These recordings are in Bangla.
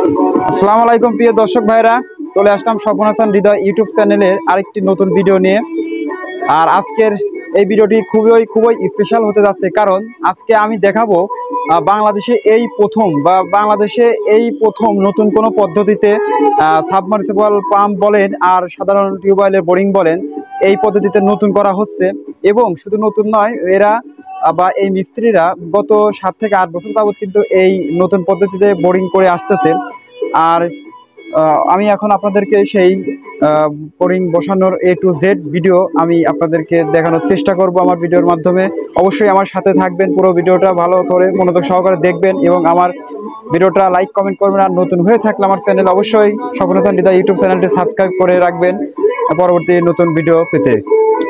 আসসালামু আলাইকুম প্রিয় দর্শক ভাইরা, চলে আসলাম স্বপন হাসান হৃদয় ইউটিউব চ্যানেলের আরেকটি নতুন ভিডিও নিয়ে। আর আজকের এই ভিডিওটি খুবই স্পেশাল হতে যাচ্ছে, কারণ আজকে আমি দেখাবো বাংলাদেশে এই প্রথম নতুন কোনো পদ্ধতিতে সাবমার্সিবল পাম্প বলেন আর সাধারণ টিউবওয়েলের বোরিং বলেন, এই পদ্ধতিতে নতুন করা হচ্ছে। এবং শুধু নতুন নয়, এরা বা এই মিস্ত্রিরা গত 7 থেকে 8 বছর যাবৎ কিন্তু এই নতুন পদ্ধতিতে বোরিং করে আসতেছে। আর আমি এখন আপনাদেরকে সেই বোরিং বসানোর A to Z ভিডিও আমি আপনাদেরকে দেখানোর চেষ্টা করব আমার ভিডিওর মাধ্যমে। অবশ্যই আমার সাথে থাকবেন, পুরো ভিডিওটা ভালো করে মনোযোগ সহকারে দেখবেন এবং আমার ভিডিওটা লাইক কমেন্ট করবেন। আর নতুন হয়ে থাকলে আমার চ্যানেল অবশ্যই স্বপন হাসান হৃদয় ইউটিউব চ্যানেলটি সাবস্ক্রাইব করে রাখবেন পরবর্তী নতুন ভিডিও পেতে।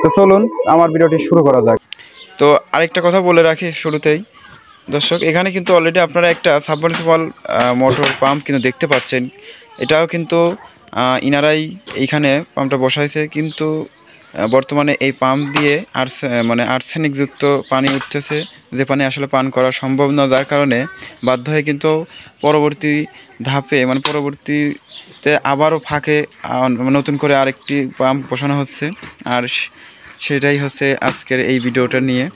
তো চলুন আমার ভিডিওটি শুরু করা যাক। তো আরেকটা কথা বলে রাখি শুরুতেই, দর্শক, এখানে কিন্তু অলরেডি আপনারা একটা সাবমার্সিবল মোটর পাম্প কিন্তু দেখতে পাচ্ছেন। এটাও কিন্তু ইনারাই এইখানে পাম্পটা বসাইছে, কিন্তু বর্তমানে এই পাম্প দিয়ে আর্সেনিকযুক্ত পানি উঠতেছে, যে পানি আসলে পান করা সম্ভব না, যার কারণে বাধ্য হয়ে কিন্তু পরবর্তী ধাপে পরবর্তীতে আবারও ফাঁকে নতুন করে আরেকটি পাম্প বসানো হচ্ছে। আর সেটাই হচ্ছে আজকের এই ভিডিওটা নিয়ে।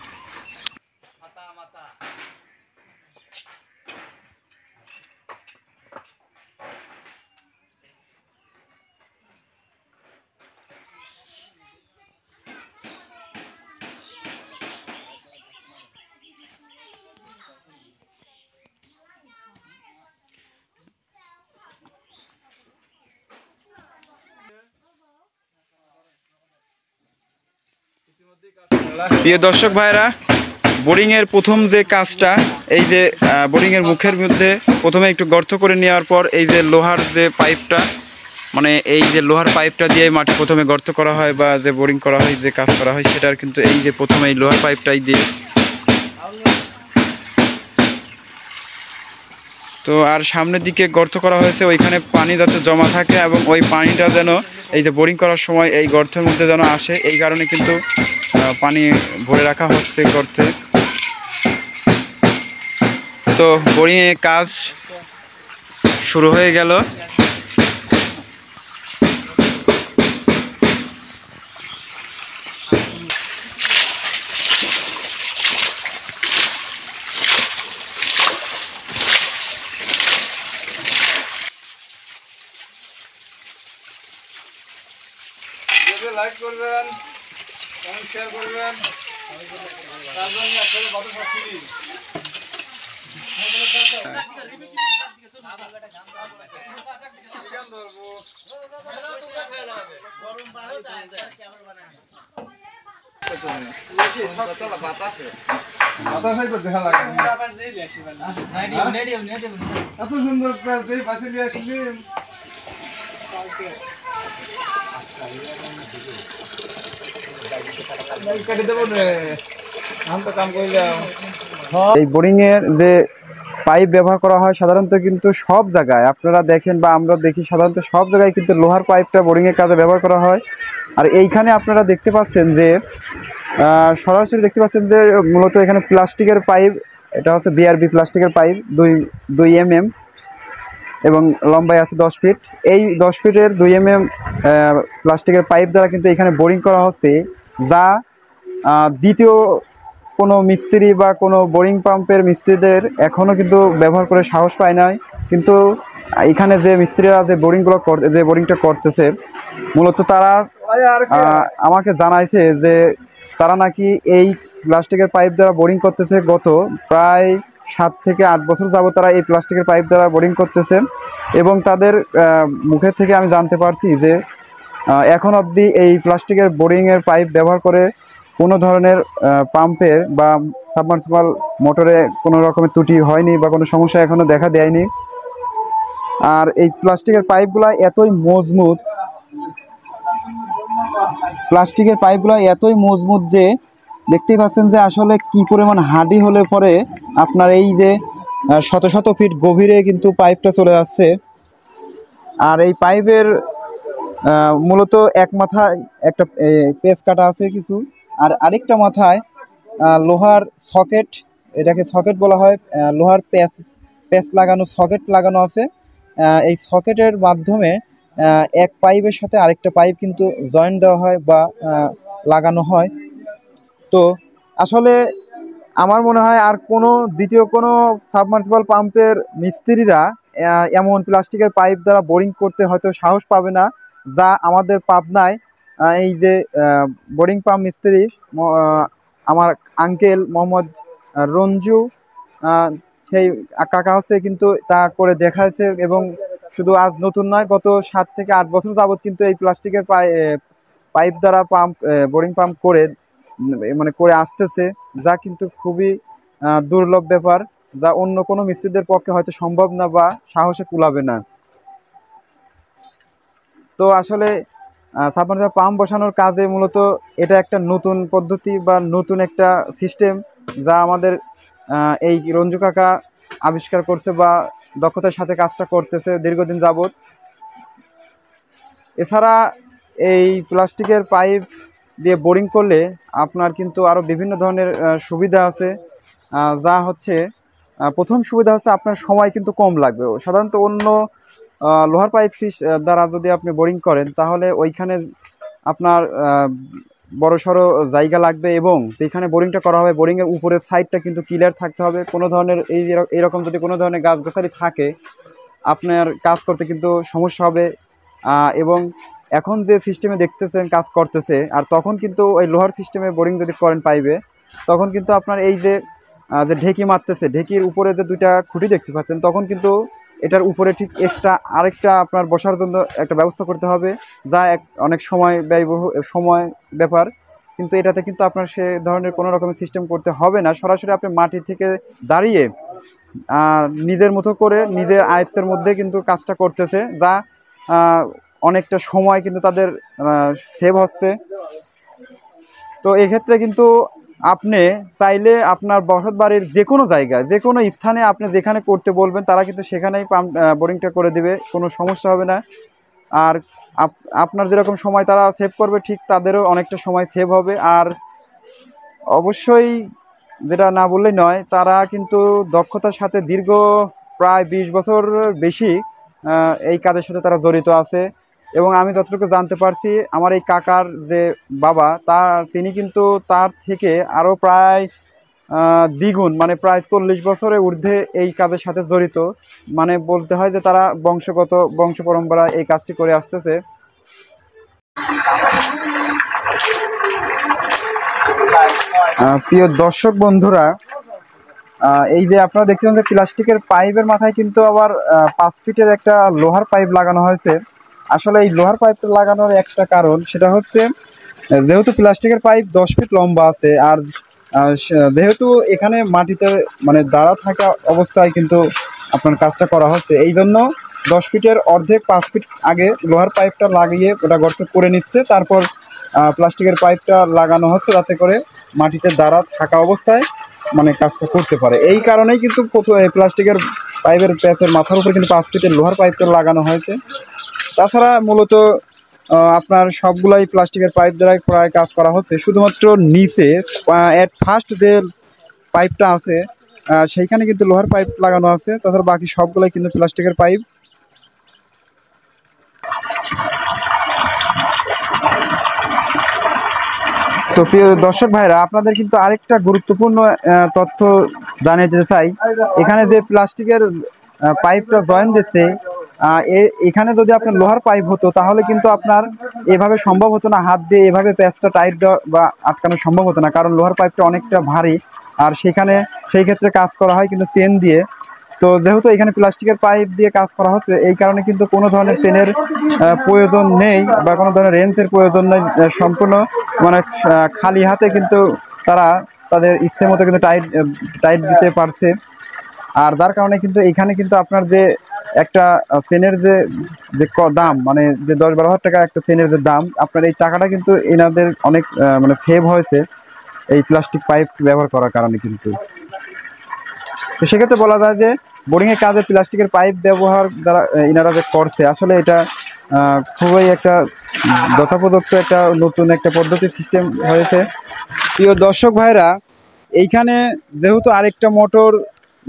প্রিয় দর্শক ভাইরা, বোরিংয়ের প্রথম যে কাজটা, এই যে বোরিংয়ের মুখের মধ্যে প্রথমে একটু গর্ত করে নেওয়ার পর এই যে লোহার যে পাইপটা, এই যে লোহার পাইপটা দিয়ে মাটি প্রথমে গর্ত করা হয় বা যে বোরিং করা হয়, যে কাজ করা হয়, সেটার কিন্তু এই যে প্রথমে এই লোহার পাইপটাই দিয়ে। তো আর সামনের দিকে গর্ত করা হয়েছে, ওইখানে পানি যাতে জমা থাকে এবং ওই পানিটা যেন এই যে বোরিং করার সময় এই গর্তের মধ্যে যেন আসে, এই কারণে কিন্তু পানি ভরে রাখা হচ্ছে গর্তে। তো বোরিংয়ে কাজ শুরু হয়ে গেল। লাইক করবেন, কমেন্ট শেয়ার করবেন। এত সুন্দর বাসে নিয়ে আসলি। এই বোরিং এর যে পাইপ ব্যবহার করা হয় সাধারণত কিন্তু সব জায়গায় আপনারা দেখেন বা আমরা দেখি, সাধারণত সব জায়গায় কিন্তু লোহার পাইপটা বোরিং এর কাজে ব্যবহার করা হয়। আর এইখানে আপনারা দেখতে পাচ্ছেন যে সরাসরি দেখতে পাচ্ছেন যে মূলত এখানে প্লাস্টিকের পাইপ, এটা হচ্ছে বিআরবি প্লাস্টিকের পাইপ 2 mm এবং লম্বায় আছে 10 ফিট। এই 10 ফিটের 2 mm প্লাস্টিকের পাইপ দ্বারা কিন্তু এখানে বোরিং করা হচ্ছে, যা দ্বিতীয় কোনো মিস্ত্রি বা কোনো বোরিং পাম্পের মিস্ত্রিদের এখনও কিন্তু ব্যবহার করে সাহস পায় নাই। কিন্তু এখানে যে মিস্ত্রিরা যে বোরিংটা করতেছে, মূলত তারা আমাকে জানাইছে যে তারা নাকি এই প্লাস্টিকের পাইপ দ্বারা বোরিং করতেছে। গত প্রায় 7 থেকে 8 বছর যাবত তারা এই প্লাস্টিকের পাইপ দ্বারা বোরিং করতেছে এবং তাদের মুখের থেকে আমি জানতে পারছি যে এখন অবধি এই প্লাস্টিকের বোরিংয়ের পাইপ ব্যবহার করে কোনো ধরনের পাম্পের বা সাবমার্সিবল মোটরে কোনো রকমের ত্রুটি হয়নি বা কোনো সমস্যা এখনও দেখা দেয়নি। আর এই প্লাস্টিকের পাইপগুলো এতই মজবুত যে দেখতেই পাচ্ছেন যে আসলে কি পরিমাণ হার্ডি হলে পরে আপনার এই যে শত শত ফিট গভীরে কিন্তু পাইপটা চলে যাচ্ছে। আর এই পাইপের মূলত এক মাথায় একটা পেচ কাটা আছে কিছু, আর আরেকটা মাথায় লোহার সকেট, এটাকে সকেট বলা হয়, লোহার প্যাচ লাগানো সকেট লাগানো আছে। এই সকেটের মাধ্যমে এক পাইপের সাথে আরেকটা পাইপ কিন্তু জয়েন্ট দেওয়া হয় বা লাগানো হয়। তো আসলে আমার মনে হয় আর কোনো দ্বিতীয় কোনো সাবমার্সিবল পাম্পের মিস্ত্রিরা এমন প্লাস্টিকের পাইপ দ্বারা বোরিং করতে হয়তো সাহস পাবে না, যা আমাদের পাবনায় এই যে বোরিং পাম্প মিস্ত্রি আমার আঙ্কেল মোহাম্মদ রঞ্জু, সেই কাকা হচ্ছে কিন্তু তা করে দেখাচ্ছে। এবং শুধু আজ নতুন নয়, গত 7 থেকে 8 বছর যাবত কিন্তু এই প্লাস্টিকের পাইপ দ্বারা পাম্প বোরিং পাম্প করে মানে করে আসতেছে, যা কিন্তু খুবই দুর্লভ ব্যাপার, যা অন্য কোনো মিস্ত্রিদের পক্ষে হয়তো সম্ভব না বা সাহসে কুলাবে না। তো আসলে সাবমার্সিবল পাম্প বসানোর কাজে মূলত এটা একটা নতুন পদ্ধতি বা নতুন একটা সিস্টেম, যা আমাদের এই রঞ্জু কাকা আবিষ্কার করছে বা দক্ষতার সাথে কাজটা করতেছে দীর্ঘদিন যাবত। এছাড়া এই প্লাস্টিকের পাইপ দিয়ে বোরিং করলে আপনার কিন্তু আরও বিভিন্ন ধরনের সুবিধা আছে, যা হচ্ছে প্রথম সুবিধা হচ্ছে আপনার সময় কিন্তু কম লাগবে। সাধারণত অন্য লোহার পাইপ দ্বারা যদি আপনি বোরিং করেন তাহলে ওইখানে আপনার বড়সড় জায়গা লাগবে, এবং যেখানে বোরিংটা করা হবে বোরিংয়ের উপরের সাইডটা কিন্তু ক্লিয়ার থাকতে হবে। কোনো ধরনের এইরকম যদি কোনো ধরনের গাছগাছালি থাকে আপনার কাজ করতে কিন্তু সমস্যা হবে। এবং এখন যে সিস্টেমে দেখতেছেন কাজ করতেছে, আর তখন কিন্তু ওই লোহার সিস্টেমে বোরিং যদি করেন পাইবে, তখন কিন্তু আপনার এই যে ঢেকি মারতেছে, ঢেকির উপরে যে দুইটা খুঁটি দেখতে পাচ্ছেন, তখন কিন্তু এটার উপরে ঠিক এক্সট্রা আরেকটা আপনার বসার জন্য একটা ব্যবস্থা করতে হবে, যা অনেক সময় ব্যাপার। কিন্তু এটাতে কিন্তু আপনার সে ধরনের কোনো রকমের সিস্টেম করতে হবে না, সরাসরি আপনি মাটি থেকে দাঁড়িয়ে নিজের মতো করে নিজের আয়ত্তের মধ্যে কিন্তু কাজটা করতেছে, যা অনেকটা সময় কিন্তু তাদের সেভ হচ্ছে। তো এক্ষেত্রে কিন্তু আপনি চাইলে আপনার বসত বাড়ির যে কোনো জায়গায় যে কোনো স্থানে আপনি যেখানে করতে বলবেন তারা কিন্তু সেখানেই পাম্প বোরিংটা করে দেবে, কোনো সমস্যা হবে না। আর আপনার যেরকম সময় তারা সেভ করবে, ঠিক তাদেরও অনেকটা সময় সেভ হবে। আর অবশ্যই যেটা না বললেই নয়, তারা কিন্তু দক্ষতার সাথে দীর্ঘ প্রায় 20 বছর বেশি এই কাজের সাথে তারা জড়িত আছে। এবং আমি যতটুকু জানতে পারছি, আমার এই কাকার যে বাবা তিনি কিন্তু তার থেকে আরও প্রায় দ্বিগুণ, মানে প্রায় 40 বছরের ঊর্ধ্বে এই কাজের সাথে জড়িত। মানে বলতে হয় যে তারা বংশ পরম্পরা এই কাজটি করে আসতেছে। প্রিয় দর্শক বন্ধুরা, এই যে আপনারা দেখছেন যে প্লাস্টিকের পাইপের মাথায় কিন্তু আবার 5 ফিটের একটা লোহার পাইপ লাগানো হয়েছে। আসলে এই লোহার পাইপটা লাগানোর একটা কারণ, সেটা হচ্ছে যেহেতু প্লাস্টিকের পাইপ 10 ফিট লম্বা আছে, আর যেহেতু এখানে মাটিতে মানে দাঁড়া থাকা অবস্থায় কিন্তু আপনার কাজটা করা হচ্ছে, এই জন্য 10 ফিটের অর্ধেক 5 ফিট আগে লোহার পাইপটা লাগিয়ে ওটা গর্ত করে নিচ্ছে, তারপর প্লাস্টিকের পাইপটা লাগানো হচ্ছে যাতে করে মাটিতে দাঁড়া থাকা অবস্থায় মানে কাজটা করতে পারে। এই কারণেই কিন্তু প্লাস্টিকের পাইপের প্যাচের মাথার উপরে কিন্তু 5 ফিটের লোহার পাইপটা লাগানো হয়েছে। তাছাড়া মূলত আপনার সবগুলাই প্লাস্টিকের পাইপ দ্বারাই প্রায় কাজ করা হচ্ছে, শুধুমাত্র নিচে অ্যাট ফার্স্ট যে পাইপটা আছে সেইখানে কিন্তু লোহার পাইপ লাগানো আছে, তাছাড়া বাকি সবগুলাই কিন্তু প্লাস্টিকের পাইপ। তো প্রিয় দর্শক ভাইরা, আপনাদের কিন্তু আরেকটা গুরুত্বপূর্ণ তথ্য জানিয়ে দিতে চাই। এখানে যে প্লাস্টিকের পাইপটা জয়েন দিচ্ছে, এখানে যদি আপনার লোহার পাইপ হতো তাহলে কিন্তু আপনার এভাবে সম্ভব হতো না, হাত দিয়ে এভাবে প্যাচটা টাইট দেওয়া বা আটকানো সম্ভব হতো না, কারণ লোহার পাইপটা অনেকটা ভারী। আর সেই ক্ষেত্রে কাজ করা হয় কিন্তু চেন দিয়ে। তো যেহেতু এখানে প্লাস্টিকের পাইপ দিয়ে কাজ করা হচ্ছে, এই কারণে কিন্তু কোনো ধরনের চেনের প্রয়োজন নেই বা কোনো ধরনের রেঞ্চের প্রয়োজন নেই, সম্পূর্ণ মানে খালি হাতে কিন্তু তারা তাদের ইচ্ছে মতো কিন্তু টাইট দিতে পারছে। আর যার কারণে কিন্তু এখানে কিন্তু আপনার যে একটা চেনের যে দাম, মানে যে 10-12 হাজার টাকা একটা চেনের যে দাম, আপনার এই টাকাটা কিন্তু এনাদের অনেক মানে সেভ হয়েছে এই প্লাস্টিক পাইপ ব্যবহার করার কারণে কিন্তু। তো সেক্ষেত্রে বলা যায় যে বোরিংয়ের কাজে প্লাস্টিকের পাইপ ব্যবহার দ্বারা এনারা যে করছে, আসলে এটা খুবই একটা যথাপদত্ত একটা নতুন একটা পদ্ধতি সিস্টেম হয়েছে। প্রিয় দর্শক ভাইরা, এইখানে যেহেতু আরেকটা মোটর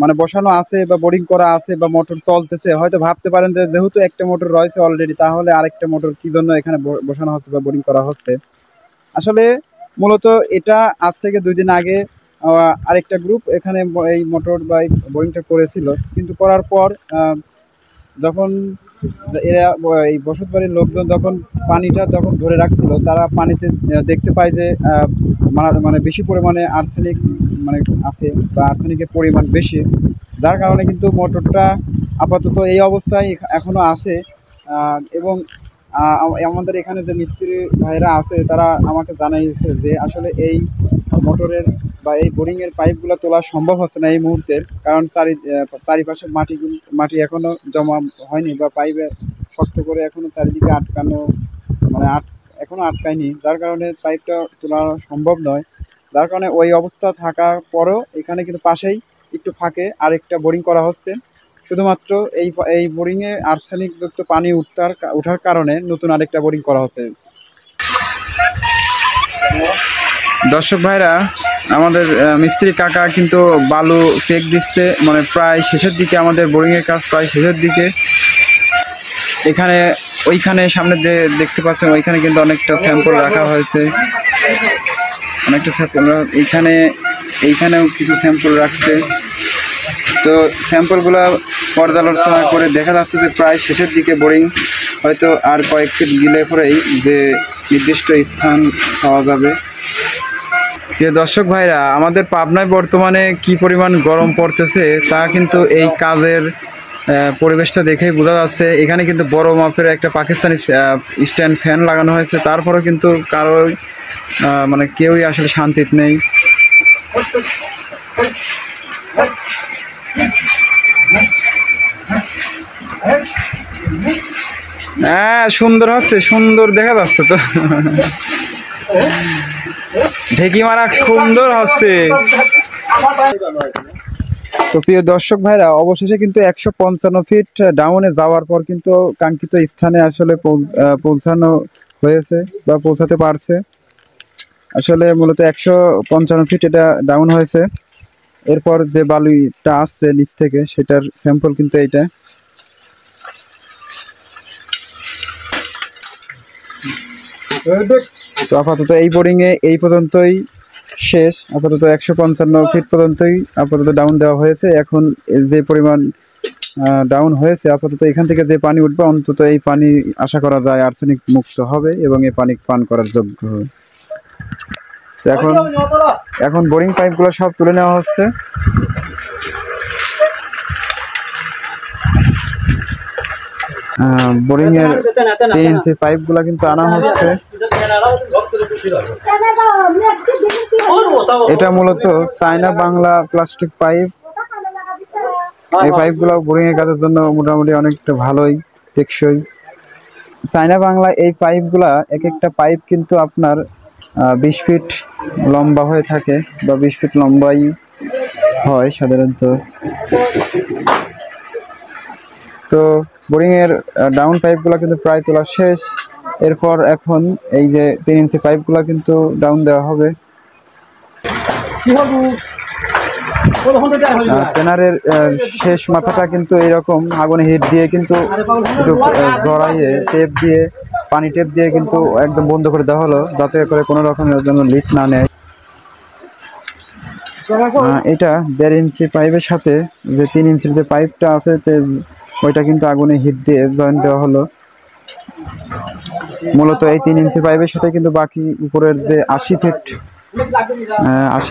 মানে বসানো আছে বা বোরিং করা আছে বা মোটর চলতেছে, হয়তো ভাবতে পারেন যে যেহেতু একটা মোটর রয়েছে অলরেডি, তাহলে আরেকটা মোটর কি জন্য এখানে বসানো হচ্ছে বা বোরিং করা হচ্ছে। আসলে মূলত এটা আজ থেকে 2 দিন আগে আরেকটা গ্রুপ এখানে এই মোটর বা বোরিংটা করেছিল, কিন্তু করার পর যখন এরা এই বসত বাড়ির লোকজন যখন পানিটা যখন ধরে রাখছিল, তারা পানিতে দেখতে পায় যে মানে বেশি পরিমাণে আর্সেনিক মানে আছে বা আর্সেনিকের পরিমাণ বেশি, যার কারণে কিন্তু মোটরটা আপাতত এই অবস্থায় এখনো আছে। এবং আমাদের এখানে যে মিস্ত্রি ভাইরা আছে তারা আমাকে জানাইছে যে আসলে এই মোটরের বা এই বোরিংয়ের পাইপগুলো তোলা সম্ভব হচ্ছে না এই মুহূর্তে, কারণ চারিপাশে মাটি এখনো জমা হয়নি বা পাইপে শক্ত করে এখনো চারিদিকে আটকানো মানে এখনো আটকায়নি, যার কারণে পাইপটা তোলা সম্ভব নয়। যার কারণে ওই অবস্থা থাকার পরও এখানে কিন্তু পাশেই একটু ফাঁকে আরেকটা বোরিং করা হচ্ছে, শুধুমাত্র এই বোরিংয়ে আর্সেনিকযুক্ত পানি ওঠার কারণে নতুন আরেকটা বোরিং করা হচ্ছে। দর্শক ভাইরা, আমাদের মিস্ত্রি কাকা কিন্তু বালু চেক দিচ্ছে, মানে প্রায় শেষের দিকে, আমাদের বোরিংয়ের কাজ প্রায় শেষের দিকে। ওইখানে সামনে যে দেখতে পাচ্ছেন ওইখানে কিন্তু অনেকটা স্যাম্পল রাখা হয়েছে, অনেকটা স্যাম্পল এইখানেও কিছু স্যাম্পল রাখছে। তো স্যাম্পলগুলো পর্যালোচনা করে দেখা যাচ্ছে যে প্রায় শেষের দিকে বোরিং, হয়তো আর কয়েক ফিট গিলে পরেই যে নির্দিষ্ট স্থান পাওয়া যাবে। প্রিয় দর্শক ভাইরা, আমাদের পাবনায় বর্তমানে কি পরিমাণ গরম পড়তেছে তা কিন্তু এই কাজের পরিবেশটা দেখেই বোঝা যাচ্ছে। এখানে কিন্তু বড় মাপের একটা পাকিস্তানি স্ট্যান্ড ফ্যান লাগানো হয়েছে, তারপরেও কিন্তু কারোই মানে কেউই আসলে শান্তিতে নেই। হ্যাঁ, সুন্দর হচ্ছে, সুন্দর দেখা যাচ্ছে তো, ঢেকি মারা সুন্দর হচ্ছে। তো প্রিয় দর্শক ভাইরা, অবশেষে কিন্তু 155 ফিট ডাউনে যাওয়ার পর কিন্তু কাঙ্ক্ষিত স্থানে আসলে পৌঁছানো হয়েছে বা পৌঁছাতে পারছে। আসলে মূলত 155 ফিট এটা ডাউন হয়েছে। এরপর যে বালুটা আসছে নিচ থেকে সেটার স্যাম্পল কিন্তু এইটা। তো আপাতত এই বোরিংয়ে এই পর্যন্তই শেষ। আপাতত 155 ফিট পর্যন্তই আপাতত ডাউন দেওয়া হয়েছে। এখন যে পরিমাণ ডাউন হয়েছে, আপাতত এখান থেকে যে পানি উঠবে, অন্তত এই পানি আশা করা যায় আর্সেনিক মুক্ত হবে এবং এই পানি পান করার যোগ্য হবে। এখন বোরিং পাইপগুলো সব তুলে নেওয়া হচ্ছে। বোরিং এর 3 ইঞ্চি পাইপগুলো কিন্তু আনা হচ্ছে। এটা মূলত চায়না বাংলা প্লাস্টিক পাইপ। এই পাইপগুলো বোরিং এর কাজের জন্য মোটামুটি অনেকটা ভালোই টেকসই। চায়না বাংলা এই পাইপগুলা এক একটা পাইপ কিন্তু আপনার 20 ফিট লম্বা হয়ে থাকে বা 20 ফিট লম্বাই হয় সাধারণত। তো বোরিং এর ডাউন পাইপগুলো কিন্তু প্রায় তোলা শেষ। এরপর এখন এই যে 3 ইঞ্চি পাইপগুলো কিন্তু ডাউন দেওয়া হবে। ট্যানারের শেষ মাথাটা কিন্তু এরকম আগুনে হিট দিয়ে কিন্তু জড়াইয়ে টেপ দিয়ে, পানি টেপ দিয়ে কিন্তু একদম বন্ধ করে দেওয়া হলো, যাতে করে কোনো রকমের জন্য লিক না নেয়। এটা 1.5 ইঞ্চি পাইপের সাথে যে 3 ইঞ্চির যে পাইপটা আছে ওইটা কিন্তু আগুনে হিট দিয়ে জয়েন্ট দেওয়া হলো। মূলত এই 3 ইঞ্চি পাইপের সাথে কিন্তু বাকি উপরের যে 80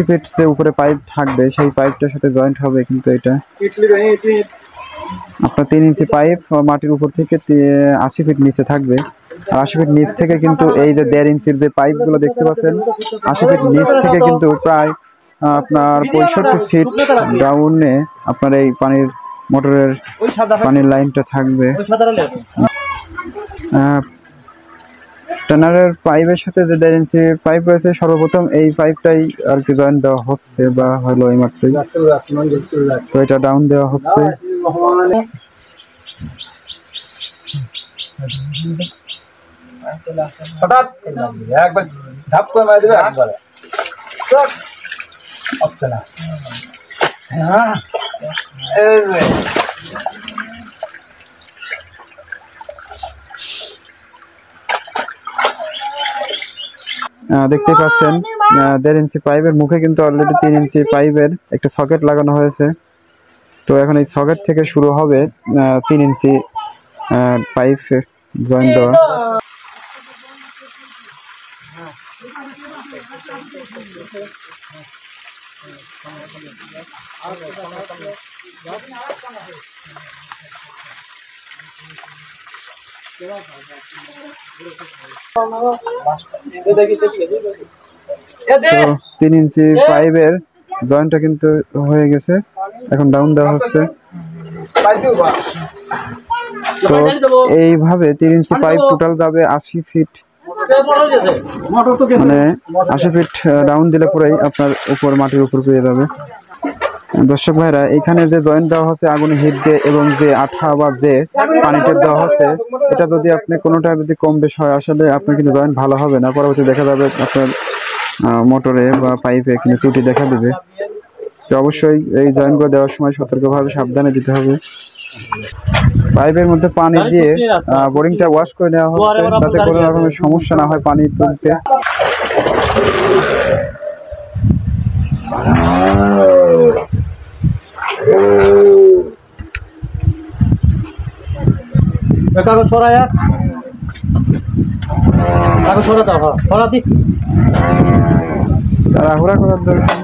ফিট যে উপরে পাইপ থাকবে সেই পাইপটার সাথে জয়েন্ট হবে। কিন্তু এটা আপনার 3 ইঞ্চি পাইপ মাটির উপর থেকে 80 ফিট নিচে থাকবে। আর 80 ফিট নিচ থেকে কিন্তু এই যে 1.5 ইঞ্চির যে পাইপগুলো দেখতে পাচ্ছেন, 80 ফিট নিচ থেকে কিন্তু প্রায় আপনার 65 ফিট ডাউনে আপনার এই মোটরের পানির লাইনটা থাকবে। ট্যানারের পাইপের সাথে যে 1.5 ইঞ্চি পাইপ রয়েছে, সর্বপ্রথম এই পাইপটাই আর কি জয়েন দেওয়া হচ্ছে বা হলো এই মাত্রই। তো এটা ডাউন দেওয়া হচ্ছে। দেখতে পাচ্ছেন 1.5 ইঞ্চি পাইপের মুখে কিন্তু অলরেডি 3 ইঞ্চি পাইপের একটা সকেট লাগানো হয়েছে। তো এখন এই সকেট থেকে শুরু হবে 3 ইঞ্চি পাইপ জয়েন দেওয়া। তো 3 ইঞ্চি পাইপের জয়েন্টটা কিন্তু হয়ে গেছে, এখন ডাউন দেওয়া হচ্ছে। তো এইভাবে 3 ইঞ্চি পাইপ টোটাল যাবে 80 ফিট, মানে 80 ফিট ডাউন দিলে পরেই আপনার উপর মাটির উপর পেয়ে যাবে। দর্শক ভাইরা, এখানে যে জয়েন্ট দেওয়া হচ্ছে আগুনে হিট দিয়ে এবং যে আঠা বা যে পানি টেপ দেওয়া হচ্ছে, এটা যদি আপনি কোনোটা যদি কম বেশ হয় আসলে আপনার কিন্তু জয়েন্ট ভালো হবে না, পরবর্তী দেখা যাবে আপনার মোটরে বা পাইপে কিন্তু ত্রুটি দেখা দিবে। তো অবশ্যই এই জয়েন্টগুলো দেওয়ার সময় সতর্কভাবে সাবধানে দিতে হবে। পাইপের মধ্যে পানি দিয়ে বোরিংটা ওয়াশ করে নেওয়া হচ্ছে যাতে কোনো রকমের সমস্যা না হয় পানি তুলতে। তাড়াহুড়া করার দরকার।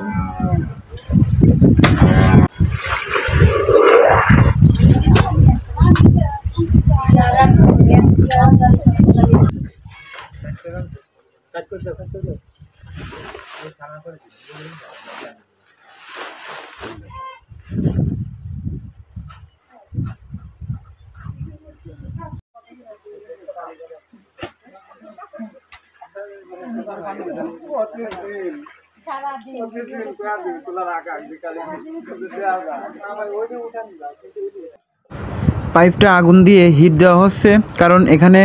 পাইপটা আগুন দিয়ে হিট দেওয়া হচ্ছে কারণ এখানে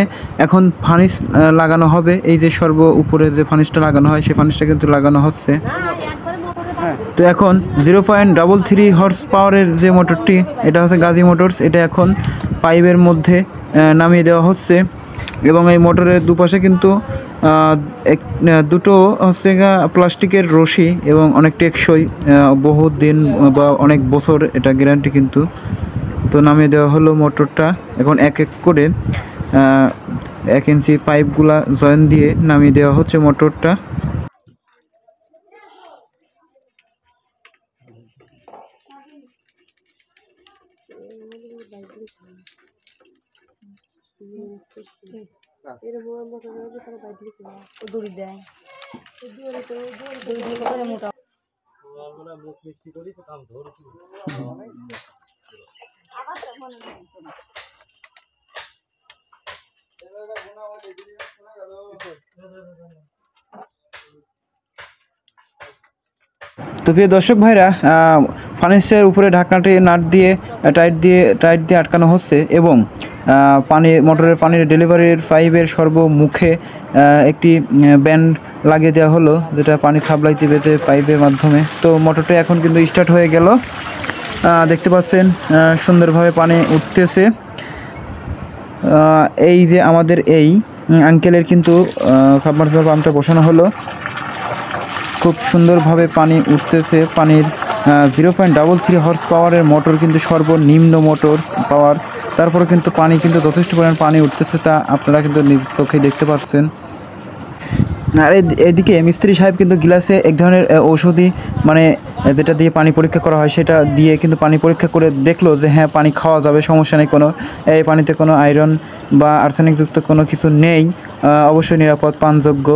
এখন ফানিস লাগানো হবে। এই যে সর্ব উপরে যে ফানিসটা লাগানো হয় সেই ফানিসটা কিন্তু লাগানো হচ্ছে। তো এখন 0.33 হর্স পাওয়ারের যে মোটরটি, এটা হচ্ছে গাজী মোটরস, এটা এখন পাইপের মধ্যে নামিয়ে দেওয়া হচ্ছে এবং এই মোটরের দুপাশে কিন্তু দুটো হচ্ছে প্লাস্টিকের রশি এবং অনেক টেকসই, বহু দিন বা অনেক বছর এটা গ্যারান্টি কিন্তু। তো নামিয়ে দেওয়া হলো মোটরটা, এখন এক এক করে 1 ইঞ্চি পাইপগুলা জয়েন দিয়ে নামিয়ে দেওয়া হচ্ছে মোটরটা। তো প্রিয় দর্শক ভাইরা, ফার্নেসের উপরে ঢাকনাটি নাট দিয়ে টাইট দিয়ে আটকানো হচ্ছে এবং মোটরের পানির ডেলিভারির পাইপের সর্বমুখে একটি ব্যান্ড লাগিয়ে দেওয়া হলো যেটা পানি সাপ্লাই দিবে যে পাইপের মাধ্যমে। তো মোটরটা এখন কিন্তু স্টার্ট হয়ে গেল, দেখতে পাচ্ছেন সুন্দরভাবে পানি উঠতেছে। এই যে আমাদের এই আঙ্কেলের কিন্তু সাবমার্সিবল পাম্পটা বসানো হলো, খুব সুন্দরভাবে পানি উঠতেছে। পানির 0.33 হর্স পাওয়ারের মোটর কিন্তু সর্বনিম্ন মোটর পাওয়ার, তারপরে কিন্তু পানি কিন্তু যথেষ্ট পরিমাণ পানি উঠতেছে, তা আপনারা কিন্তু নিজ চোখে দেখতে পাচ্ছেন। আর এদিকে মিস্ত্রি সাহেব কিন্তু গ্লাসে এক ধরনের ঔষধি, মানে যেটা দিয়ে পানি পরীক্ষা করা হয় সেটা দিয়ে কিন্তু পানি পরীক্ষা করে দেখলো যে হ্যাঁ পানি খাওয়া যাবে, সমস্যা নেই, কোনো এই পানিতে কোনো আয়রন বা আর্সেনিকযুক্ত কোনো কিছু নেই, অবশ্যই নিরাপদ পানযোগ্য।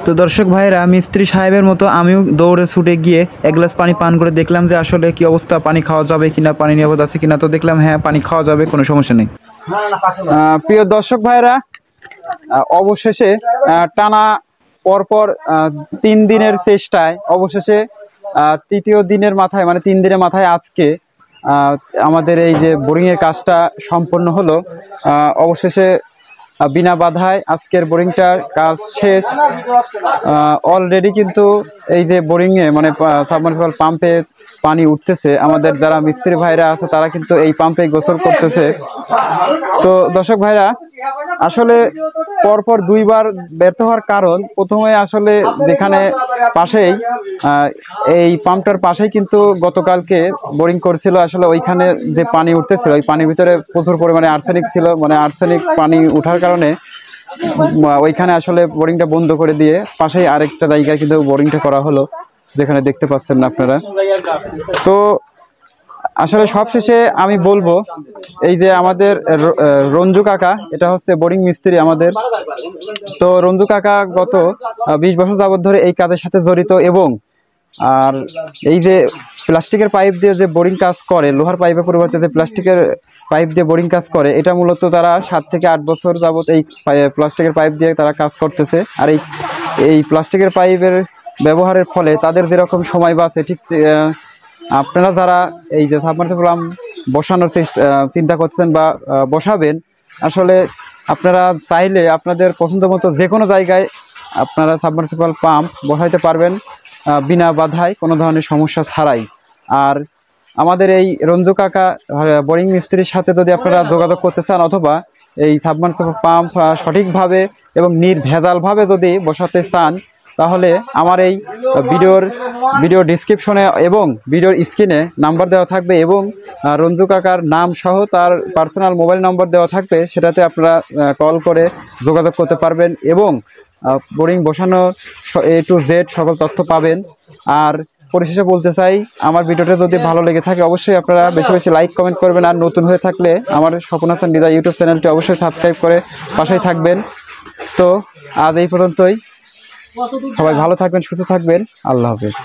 তো দর্শক ভাইরা, মিস্ত্রি সাহেবের মতো আমিও দৌড়ে ছুটে গিয়ে এক গ্লাস পানি পান করে দেখলাম যে আসলে কি অবস্থা, পানি খাওয়া যাবে কিনা, পানি নিরাপদ আছে কিনা। তো দেখলাম হ্যাঁ পানি খাওয়া যাবে, কোনো সমস্যা নেই। প্রিয় দর্শক ভাইরা, অবশেষে টানা পরপর 3 দিনের চেষ্টায় অবশেষে তৃতীয় দিনের মাথায়, মানে 3 দিনের মাথায় আজকে আমাদের এই যে বোরিংয়ের কাজটা সম্পন্ন হলো। অবশেষে বিনা বাধায় আজকের বোরিংটার কাজ শেষ। অলরেডি কিন্তু এই যে বোরিংয়ে মানে সাবমার্সিবল পাম্পে পানি উঠতেছে, আমাদের যারা মিস্ত্রি ভাইরা আছে তারা কিন্তু এই পাম্পে গোসল করতেছে। তো দর্শক ভাইরা, আসলে পরপর দুইবার ব্যর্থ হওয়ার কারণ, প্রথমে আসলে যেখানে পাশেই এই পাম্পটার পাশেই কিন্তু গতকালকে বোরিং করছিল, আসলে ওইখানে যে পানি উঠতেছিল ওই পানির ভিতরে প্রচুর পরিমাণে আর্সেনিক ছিল, মানে আর্সেনিক পানি উঠার কারণে ওইখানে আসলে বোরিংটা বন্ধ করে দিয়ে পাশেই আরেকটা জায়গায় কিন্তু বোরিংটা করা হলো, যেখানে দেখতে পাচ্ছেন না আপনারা। তো আসলে সবশেষে আমি বলবো, এই যে আমাদের রঞ্জু কাকা, এটা হচ্ছে বোরিং মিস্ত্রি আমাদের। তো রঞ্জু কাকা গত 20 বছর যাবত ধরে এই কাজের সাথে জড়িত, এবং আর এই যে প্লাস্টিকের পাইপ দিয়ে যে বোরিং কাজ করে, লোহার পাইপের পরিবর্তে যে প্লাস্টিকের পাইপ দিয়ে বোরিং কাজ করে, এটা মূলত তারা 7 থেকে 8 বছর যাবত এই প্লাস্টিকের পাইপ দিয়ে তারা কাজ করতেছে। আর এই প্লাস্টিকের পাইপের ব্যবহারের ফলে তাদের যেরকম সময় বাঁচে, ঠিক আপনারা যারা এই যে সাবমার্সিবল পাম্প বসানোর চিন্তা করছেন বা বসাবেন, আসলে আপনারা চাইলে আপনাদের পছন্দ মতো যে কোনো জায়গায় আপনারা সাবমার্সিবল পাম্প বসাইতে পারবেন বিনা বাধায়, কোনো ধরনের সমস্যা ছাড়াই। আর আমাদের এই রঞ্জু কাকা বোরিং মিস্ত্রির সাথে যদি আপনারা যোগাযোগ করতে চান, অথবা এই সাবমার্সিবল পাম্প সঠিকভাবে এবং নির্ভেজালভাবে যদি বসাতে চান, তাহলে আমার এই ভিডিও ডিসক্রিপশনে এবং ভিডিওর স্ক্রিনে নাম্বার দেওয়া থাকবে, এবং রঞ্জু কাকার নাম সহ তার পার্সোনাল মোবাইল নম্বর দেওয়া থাকবে, সেটাতে আপনারা কল করে যোগাযোগ করতে পারবেন এবং বোরিং বসানো A to Z সকল তথ্য পাবেন। আর পরিশেষে বলতে চাই, আমার ভিডিওটা যদি ভালো লেগে থাকে অবশ্যই আপনারা বেশি বেশি লাইক কমেন্ট করবেন, আর নতুন হয়ে থাকলে আমার স্বপন হাসান হৃদয় ইউটিউব চ্যানেলটি অবশ্যই সাবস্ক্রাইব করে পাশেই থাকবেন। তো আজ এই পর্যন্তই, সবাই ভালো থাকবেন, সুস্থ থাকবেন, আল্লাহ হাফেজ।